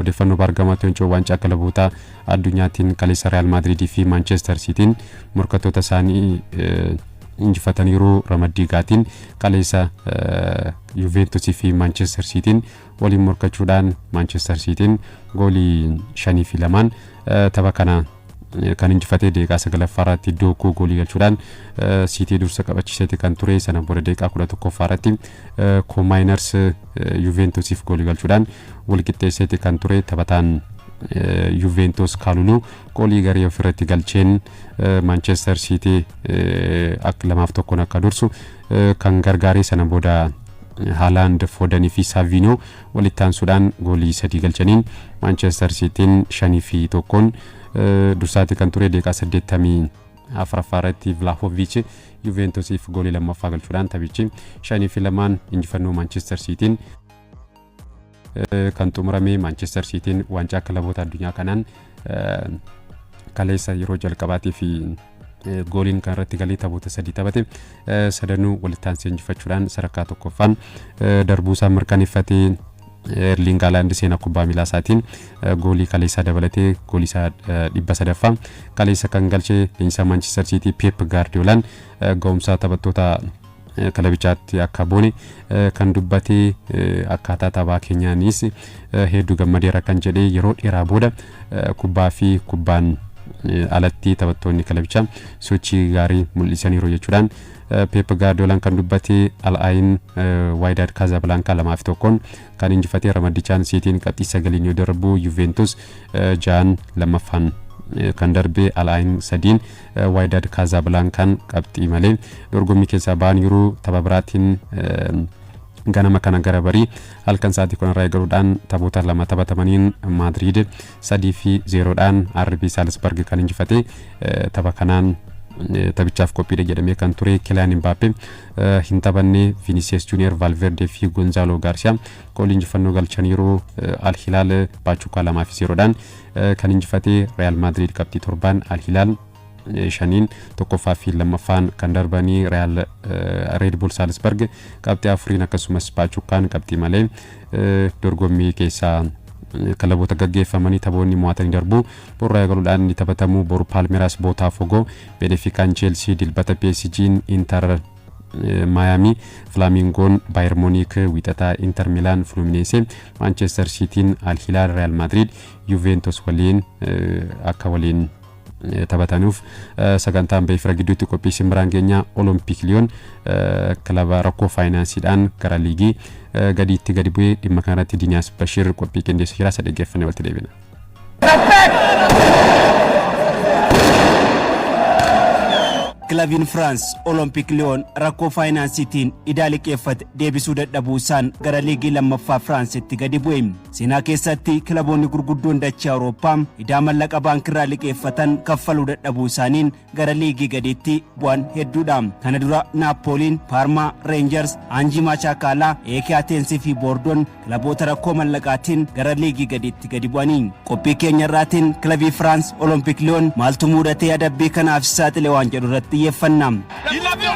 odeeffannoo bargamaatti waancaa kilaboota addunyaatiin kaleessa Real Madrid fi Manchester Cityin morkattoota isaanii injifataniiru Ramadiigaatiin kaleessa Juventus fi Manchester Cityin waliin morkachuudhaan Manchester Cityin goolii 5-2 tapha kana kan injifatee deeqaa 9ffaarratti Doku goolii galchuudhaan City dursa qabachiisee kan ture sana booda deeqaa 11ffaarratti Komainers Juventusif goolii galchuudhaan wal qixxeessee kan ture taphataan Juventus Kalulu goolii garii ofirratti galcheen Manchester City akka 2-1 akka dursu kan gargaaree sana booda Haaland, Foden fi Savinho walittaan Suudaan goolii 3 galchaniin Manchester Cityin 5-1 dursaati kan ture deeqaa 84ffaarratti Vlahovic Juventusif goolii 2ffaa galchuudhaan taphichi 5-2 injifannoo Manchester Cityin kan xumurame Manchester Cityin waancaa kilaboota addunyaa kanaan kaleessa yeroo jalqabaatiif gooliin kan irratti galee taphoota 3 taphate sadanuu walittaan injifachuudhaan sadarkaa tokkoffaan darbuusaa mirkaneeffatee Erling Haaland seenaa kubbaa miilaa isaatiin goolii kaleessa dabalatee goolii 300ffaa kaleessa kan galchee leenjisaa Manchester City Pep Guardiolaan ga'umsa taphattoota kalabichaatti akka boone kan dubbatee akkaataa taphaa keenyaanis hedduu gammadeera kan jedhee yeroo dheeraa booda kubbaa fi kubbaan alatti taphattoonni kalabichaa sochii gaarii mul'isaniiru jechuudhaan Pep Guardiolaan kan dubbatee Al-Ain Wydad Casablanca 2-1 kan injifatee Ramadichaan Cityin qabxii 9 yoo darbu Juventus 6-2 kan darbe Al-Ain 3 Wydad Casablancan qabxii malee dorgommii keessaa ba'aniiru tapha biraatiin ganama kana gara barii halkan sa'aatii 10 irraa eegaluudhaan taphoota 2 taphatamaniin Madrid 3-0dhaan RB Salzburg kan injifate tapha kanaan taphichaaf qophiidha jedhamee kan ture Kylian Mbappe hin taphanne Vinicius Junior Valverde fi Gonzalo Garcia goolii injifannoo galchaniiru Al Hilal Pachuca 2-0dhaan kan injifate Real Madrid qabxii 7 Al Hilal shaniin tokkoffaa fi lammaffaan kan darbanii Real Red Bull Salzburg qabxii 4 akkasumas Pachucaan qabxii malee dorgommii keessaa kilaboota gaggeeffamanii taphoonni mo'atanii darbu borraa eegaluudhaan ni taphatamu boru Palmeiras Botafogo Benfica Chelsea dilbata PSG Inter Miami Flamingon Bayern Munich wixata Inter Milan Fluminense Manchester City Al Hilal Real Madrid Juventus waliin akka waliin taphatanuuf sagantaan beefra gidduutti qophii simraan keenya Olympic Lyon kilaba rakkoo faayinaansiidhaan gara liigii gadiitti gadi bu'ee dhimma kanatti Dinias Bashir qophii qindeessa jira saddeeggeffannee walitti deebina. Club France Olympic Lyon rakkoo faayinaansiitiin idaaliqeeffate deebisuu dadhabuusaan gara liigii lammaffaa Franceetti gadi bu'e. Seenaa keessatti kilaboonni gurguddoon dachee Awurooppaa idaa mallaqa baankirraa liqeeffatan kaffaluu dadhabuu isaaniin gara liigii gadiitti bu'an hedduudha. Kana dura Napoliin, Parma, Rangers, Anji Machakala, EK Athens fi Bordeaux kilaboota rakkoo mallaqaatiin gara liigii gadiitti gadi bu'anii. Qophii keenya irraatiin Club France Olympic Lyon maaltu muudatee adabbii kanaaf saaxile waan jedhu irratti yeffannam. Il l'a vu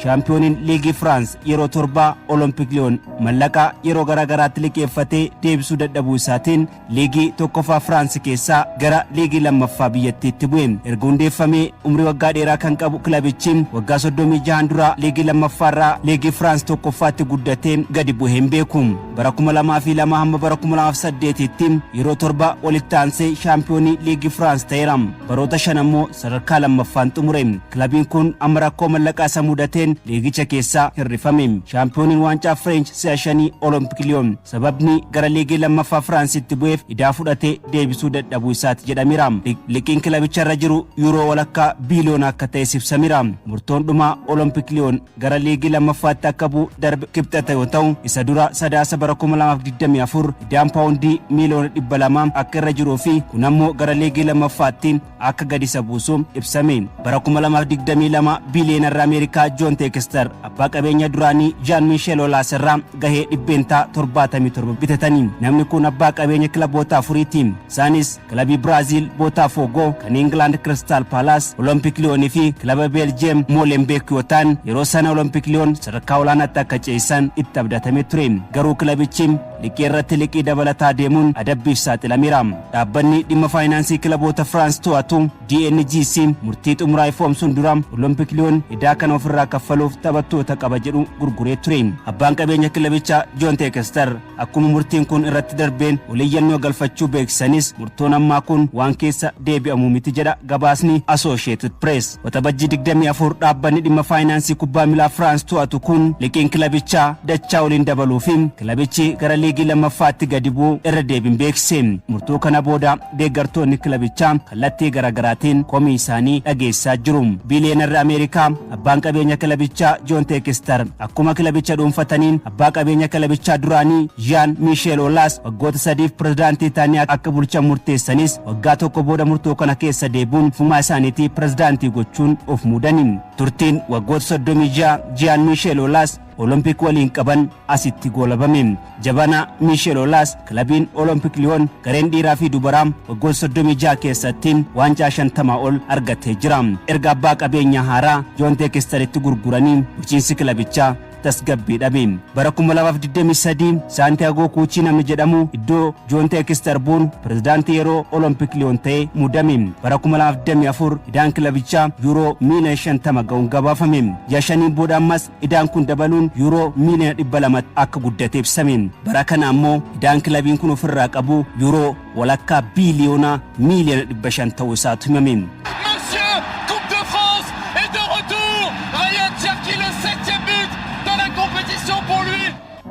Championin Ligue France yeroo torba Olympic Lyon mallaqa yeroo garagaraatti liqeeffatee deebisuu dadhabuu isaatiin liigii tokkoffaa France keessaa gara liigii lammaffaa biyyattiitti bu'e. Erga hundeeffamee umrii waggaa dheeraa kan qabu kilabichi waggaa 36 dura liigii lammaffaarraa liigii France tokkoffaatti guddatee gadi bu'ee hin beeku. Bara 2002 hamma bara 2008tti yeroo torba walitti aansee championii Ligue France ta'eera. Baroota 5 ammoo sadarkaa lammaffaan xumure. Kilabiin kun amma rakkoo mallaqaa isa mudateen liigicha keessaa hirrifame. Championin waancaa French si'a 5 Olympic Lyon sababni gara liigii lammaffaa Franceetti bu'eef idaa fudhatee deebisuu dadhabuu isaati jedhameera. Liigiin kilabicha irra jiru yuuroo walakkaa biiliyoona akka ta'e ibsameera. Murtoon dhumaa Olympic Lyon gara liigii lammaffaatti akka bu'u darbe kibxata yoo ta'u isa dura sadaasa bara 2024 idaan paawundii miiliyoona 200 akka irra jiruu fi kun ammoo gara liigii lammaffaatti akka gadi isa buusu ibsame. Bara 2022 biiliyoonarra Ameerikaa John Textor abbaa qabeenya duraanii Jean-Michel Aulas irraa gahee dhibbeentaa 77 bitatanii namni kun abbaa qabeenya kilaboota afuriitiin isaanis kilabii Brazil Botafogo kan England Crystal Palace Olympic Lyon fi kilaba Belgium Molenbeek yoo ta'an yeroo sana Olympic Lyon sadarkaa olaanaatti akka ceesan itti abdatame ture garuu kilabichi liqii irratti liqii dabalataa deemuun adabbiif saaxilameera dhaabbanni dhimma faayinaansii kilaboota France to'atu DNGC murtii xumuraa ifoomsuun dura Olympic Lyon idaa kana ofirraa kaffaluuf taphattoota qaba jedhu gurguree ture abbaan qabeenya kilabichaa John Textor akkuma murtiin kun irratti darbeen waliyyannoo galfachuu beeksisanis murtoon ammaa kun waan keessa deebi'amu miti jedha gabaasni Associated Press waxabajjii 24 dhaabbanni dhimma faayinaansii kubbaa miilaa France to'atu kun liqiin kilabichaa dachaa waliin dabaluufi kilabichi gara liigii lammaffaatti gadi bu'uu irra deebiin beeksise murtoo kana booda deeggartoonni kilabichaa kallattii garaagaraatiin komii isaanii dhageessaa jiru biiliyeenarri Ameerikaa abbaan qabeenya kilabichaa John Textor akkuma kilabicha dhuunfataniin abbaa qabeenya kilabichaa duraanii Jean-Michel Aulas waggoota 3 pirezidaantii ta'anii akka bulchan murteessanis waggaa tokko booda murtoo kana keessa deebuun fumaa isaaniitii pirezidaantii gochuun of muudaniin turtiin waggoota 36 Jean-Michel Aulas Olympic waliin qaban asitti goolabame jabana Michel Aulas kilabiin Olympic Lyon gareen dhiiraa fi dubaraa waggoota 36 keessatti waancaa 50 ol argatee jira erga abbaa qabeenya haaraa John Textoritti gurguranii bulchiinsi kilabichaa tasgabbii dhabe bara 2023 Santiago Cucci namni jedhamu iddoo John Textor buun pirezidaantii yeroo Olympic Lyon ta'e muudame bara 2024 idaan kilabichaa euro miliyoona 50 ga'uun gabaafame yashaniin booda ammas idaan kun dabaluun euro miliyoona 200 akka guddate ibsame bara kana ammoo idaan kilabiin kun ofirraa qabu euro walakkaa biliyoona miliyoona 500 ta'uu isaatu himame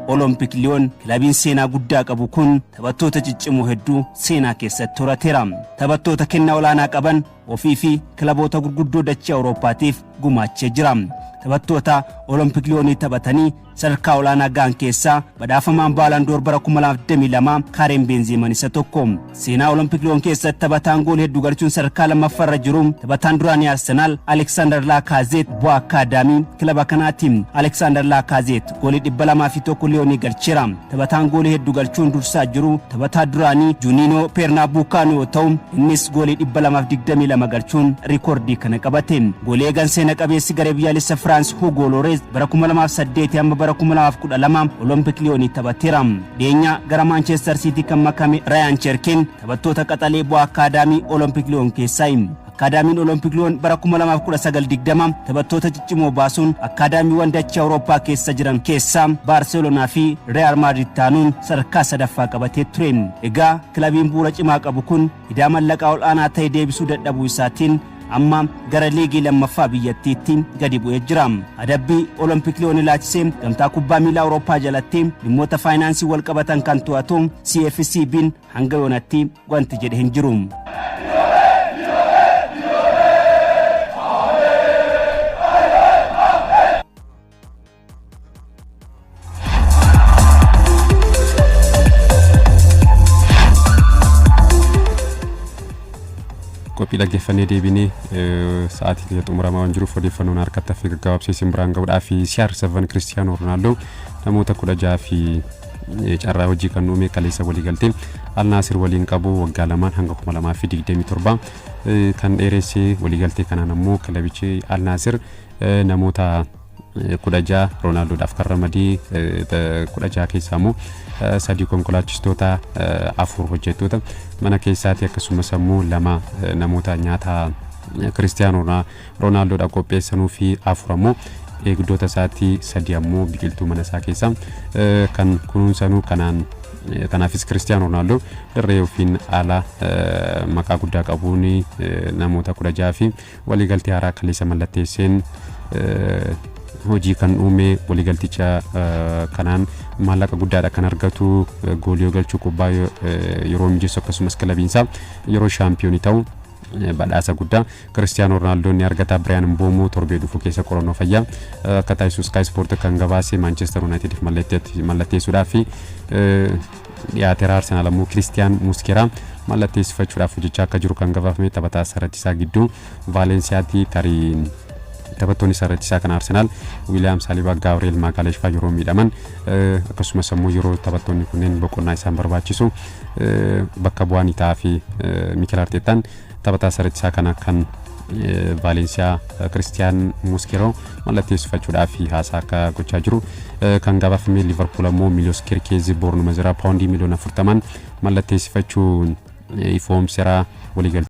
Olympic Lyon kilabiin seenaa guddaa qabu kun taphattoota ciccimoo hedduu seenaa keessatti horateera taphattoota kennaa olaanaa qaban ofii fi kilaboota gurguddoo dachee Awurooppaatiif gumaachee jira taphattoota Olympic Lyon taphatanii sadarkaa olaanaa gaan keessaa badhaafamaan Ballon d'Or bara 2022 Karim Benzema isa tokko seenaa Olympic Lyon keessatti taphataan gool hedduu galchuun sadarkaa lammaffaarra jiru taphataan duraanii Arsenal Alexander Lacazette bu'aa akaadaamii kilaba kanaatiin Alexander Lacazette goolii 201 Lyon galcheera taphataan goolii hedduu galchuun dursaa jiru taphataa duraanii Juninho Pernambucano yoo ta'u innis goolii 222 galchuun rikoordii kana qabate goolii eegan seena qabeessi garee biyyaalessa France Hugo Lloris bara 2008 amma bara 2012 Olympic Lyon taphateera deenya gara Manchester City kan makame Ryan Cherkin taphattoota qaxalee bu'aa akaadaamii Olympic Lyon keessaa akaadaamiin Olympic Lyon bara 2019 taphattoota ciccimoo baasuun akaadaamiiwwan dachee Awurooppaa keessa jiran keessaa Barcelona fi Real Madrid taanuun sadarkaa sadaffaa qabatee ture egaa kilabiin bu'uura cimaa qabu kun idaa mallaqaa olaanaa ta'e deebisuu dadhabuu isaatiin amma gara liigii lammaffaa biyyattiitti gadi bu'ee jira adabbii Olympic Lyon ilaachisee gamtaa kubbaa miilaa Awurooppaa jalatti dhimmoota faayinaansii wal qabatan kan to'atu CFCB'n hanga yoonatti wanti jedhe hin jiru qophii dhaggeeffannee deebinee sa'aatii xumuramaa waan jiruuf odeeffannoon harkatti fi gaggabaabsiisin biraan ga'uudhaa fi CR7 Cristiano Ronaldo namoota 16 fi carraa hojii kan uume kaleessa walii galtee Al Nassr waliin qabu waggaa lamaan hanga 2027 kan dheeressee walii galtee kanaan ammoo kilabichi Al Nassr namoota 16 Ronaldo daaf kan ramadee 16 keessaa ammoo sadii konkolaachistoota 4 hojjettoota mana keessaatti akkasumas ammoo 2 namoota nyaata Cristiano Ronaldo dha qopheessanuu fi 4 ammoo eegdota isaatti 3 ammoo biqiltuu mana isaa keessa kan kunuunsanuu kanaafis Cristiano Ronaldo dirree ofiin ala maqaa guddaa qabuun namoota 16 fi waliigaltee haaraa kaleessa mallatteesseen hojii kan uume waliigalticha kanaan maallaqa guddaadha kan argatu goolii galchuu kubbaa yeroo mijeessu akkasumas kilabiinsa yeroo shaampiyoonii ta'u badhaasa guddaa Cristiano Ronaldo ni argata Brian Mbomo torbee dhufu keessa qorannoo fayyaa akka taasisu Sky Sport kan gabaase Manchester United mallatteessuudhaaf fi dhiyaateera Arsenal ammoo Christian Muslera mallatteessifachuudhaaf hojjechaa akka jiru kan gabaafame taphataa sarratti isaa gidduu Valenciaatti tarii taphattoonni sarrachiisaa kan Arsenal William Saliba Gabriel Magalhaes faa yeroo miidhaman akkasumas immoo yeroo taphattoonni kunneen boqonnaa isaan barbaachisu bakka bu'aan isaa fi Mikel Arteetaan taphataa sarrachiisaa kana kan Valencia Christian Muslera mallatteessifachuudhaaf haasaa akka gochaa jiru kan gabaafame Liverpool ammoo Milos Kerkez Bournemouth paawundii miliyoona 40 mallatteessifachuun ifoomseera waliigaltee